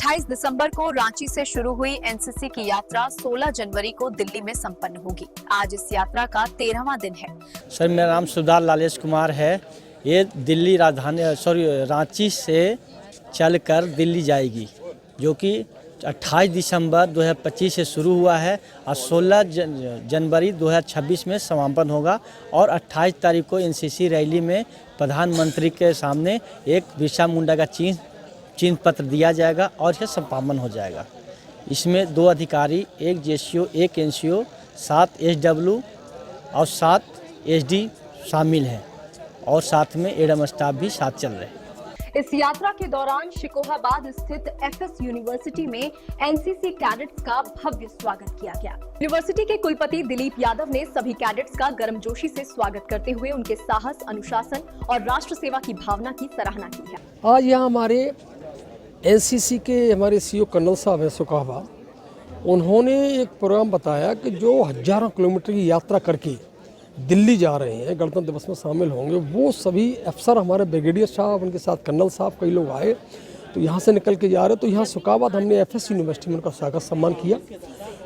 28 दिसंबर को रांची से शुरू हुई एनसीसी की यात्रा 16 जनवरी को दिल्ली में संपन्न होगी। आज इस यात्रा का 13वां दिन है। सर, मेरा नाम सुधार लालेश कुमार है। ये दिल्ली रांची से चलकर दिल्ली जाएगी, जो कि 28 दिसंबर 2025 से शुरू हुआ है और 16 जनवरी 2026 में समापन होगा। और 28 तारीख को एनसीसी रैली में प्रधानमंत्री के सामने एक बिरसा मुंडा का चिन्ह पत्र दिया जाएगा और यह समापन हो जाएगा। इसमें 2 अधिकारी, 1 जेसीओ, 1 एनसीओ, 7 एसडब्ल्यू और 7 एसडी शामिल हैं और साथ में एडम स्टाफ भी साथ चल रहे हैं। इस यात्रा के दौरान शिकोहाबाद स्थित एफएस यूनिवर्सिटी में एनसीसी कैडेट्स का भव्य स्वागत किया गया। यूनिवर्सिटी के कुलपति दिलीप यादव ने सभी कैडेट्स का गर्मजोशी से स्वागत करते हुए उनके साहस, अनुशासन और राष्ट्र सेवा की भावना की सराहना की है। आज यहाँ हमारे एनसीसी के हमारे सीईओ कर्नल साहब हैं शिकोहाबाद, उन्होंने एक प्रोग्राम बताया कि जो हजारों किलोमीटर की यात्रा करके दिल्ली जा रहे हैं, गणतंत्र दिवस में शामिल होंगे, वो सभी अफसर हमारे ब्रिगेडियर साहब, उनके साथ कर्नल साहब, कई लोग आए तो यहाँ से निकल के जा रहे। तो यहाँ शिकोहाबाद हमने एफएस यूनिवर्सिटी में उनका स्वागत सम्मान किया।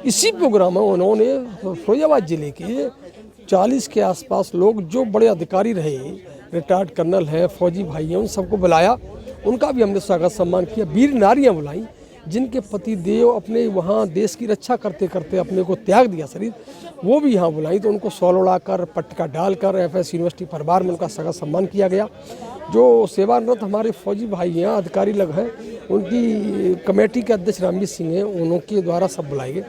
इसी प्रोग्राम में उन्होंने फिरोजाबाद जिले के 40 के आसपास लोग जो बड़े अधिकारी रहे, रिटायर्ड कर्नल हैं, फौजी भाई हैं, उन सबको बुलाया, उनका भी हमने स्वागत सम्मान किया। वीर नारियाँ बुलाई जिनके पति देव अपने वहाँ देश की रक्षा करते करते अपने को त्याग दिया शरीर, वो भी यहाँ बुलाई। तो उनको शॉल उड़ाकर, पटका डालकर एफएस यूनिवर्सिटी परिवार में उनका स्वागत सम्मान किया गया। जो सेवानिवृत्त हमारे फौजी भाई हैं, अधिकारी लोग हैं, उनकी कमेटी के अध्यक्ष रामवीर सिंह हैं, उनके द्वारा सब बुलाए गए।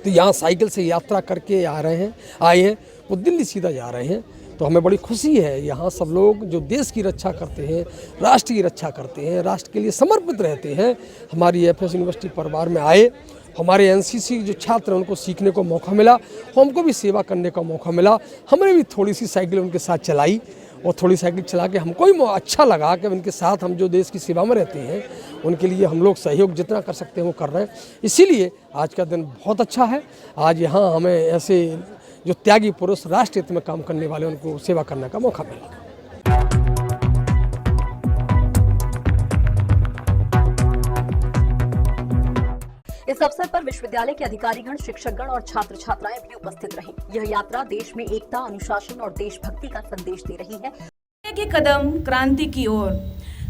तो यहाँ साइकिल से यात्रा करके आए हैं, वो दिल्ली सीधा जा रहे हैं। तो हमें बड़ी खुशी है, यहाँ सब लोग जो देश की रक्षा करते हैं, राष्ट्र की रक्षा करते हैं, राष्ट्र के लिए समर्पित रहते हैं, हमारी एफएस यूनिवर्सिटी परिवार में आए। हमारे एनसीसी जो छात्र हैं उनको सीखने को मौका मिला, हमको भी सेवा करने का मौका मिला। हमने भी थोड़ी सी साइकिल उनके साथ चलाई और थोड़ी साइकिल चला के हमको भी अच्छा लगा कि उनके साथ हम जो देश की सेवा में रहते हैं उनके लिए हम लोग सहयोग जितना कर सकते हैं वो कर रहे हैं। इसीलिए आज का दिन बहुत अच्छा है। आज यहाँ हमें ऐसे जो त्यागी पुरुष राष्ट्र हित में काम करने वाले उनको सेवा करने का मौका मिला। इस अवसर पर विश्वविद्यालय के अधिकारीगण, शिक्षकगण और छात्र छात्राएं भी उपस्थित रहे। यह यात्रा देश में एकता, अनुशासन और देशभक्ति का संदेश दे रही है। के कदम क्रांति की ओर।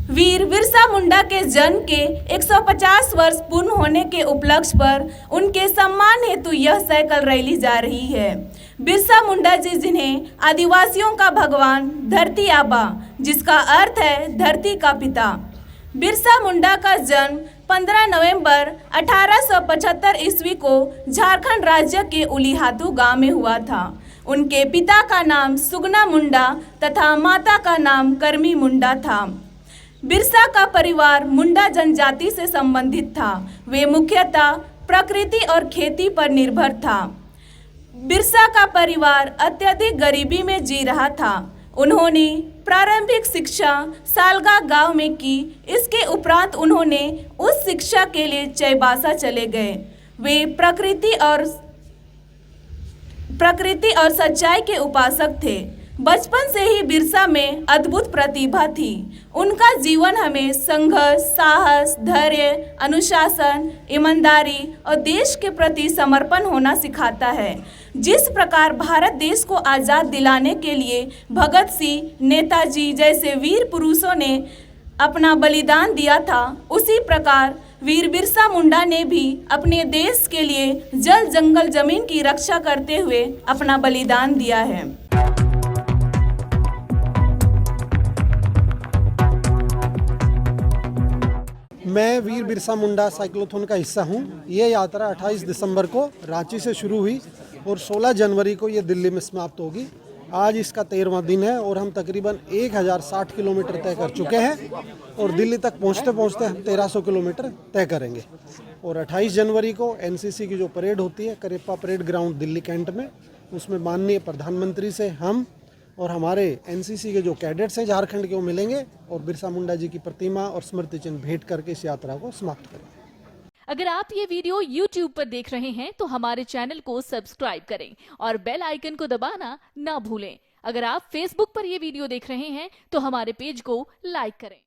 वीर बिरसा मुंडा के जन्म के 150 वर्ष पूर्ण होने के उपलक्ष्य पर उनके सम्मान हेतु यह साइकिल रैली जा रही है। बिरसा मुंडा जी, जिन्हें आदिवासियों का भगवान, धरती आबा, जिसका अर्थ है धरती का पिता। बिरसा मुंडा का जन्म 15 नवंबर 1875 ईस्वी को झारखंड राज्य के उलीहातू गांव में हुआ था। उनके पिता का नाम सुगना मुंडा तथा माता का नाम करमी मुंडा था। बिरसा का परिवार मुंडा जनजाति से संबंधित था। वे मुख्यतः प्रकृति और खेती पर निर्भर था। बिरसा का परिवार अत्यधिक गरीबी में जी रहा था। उन्होंने प्रारंभिक शिक्षा सालगा गांव में की। इसके उपरांत उन्होंने उस शिक्षा के लिए चाईबासा चले गए। वे प्रकृति और सच्चाई के उपासक थे। बचपन से ही बिरसा में अद्भुत प्रतिभा थी। उनका जीवन हमें संघर्ष, साहस, धैर्य, अनुशासन, ईमानदारी और देश के प्रति समर्पण होना सिखाता है। जिस प्रकार भारत देश को आज़ाद दिलाने के लिए भगत सिंह, नेताजी जैसे वीर पुरुषों ने अपना बलिदान दिया था, उसी प्रकार वीर बिरसा मुंडा ने भी अपने देश के लिए जल, जंगल, जमीन की रक्षा करते हुए अपना बलिदान दिया है। मैं वीर बिरसा मुंडा साइक्लोथॉन का हिस्सा हूं। ये यात्रा 28 दिसंबर को रांची से शुरू हुई और 16 जनवरी को ये दिल्ली में समाप्त होगी। आज इसका 13वां दिन है और हम तकरीबन 1060 किलोमीटर तय कर चुके हैं और दिल्ली तक पहुंचते पहुंचते हम 1300 किलोमीटर तय करेंगे। और 28 जनवरी को एनसीसी की जो परेड होती है Kareppa parade ground Delhi cantt में, उसमें माननीय प्रधानमंत्री से हम और हमारे एनसीसी के जो कैडेट्स हैं झारखंड के, वो मिलेंगे और बिरसा मुंडा जी की प्रतिमा और स्मृति चिन्ह भेंट करके इस यात्रा को समाप्त करेंगे। अगर आप ये वीडियो YouTube पर देख रहे हैं तो हमारे चैनल को सब्सक्राइब करें और बेल आइकन को दबाना ना भूलें। अगर आप Facebook पर ये वीडियो देख रहे हैं तो हमारे पेज को लाइक करें।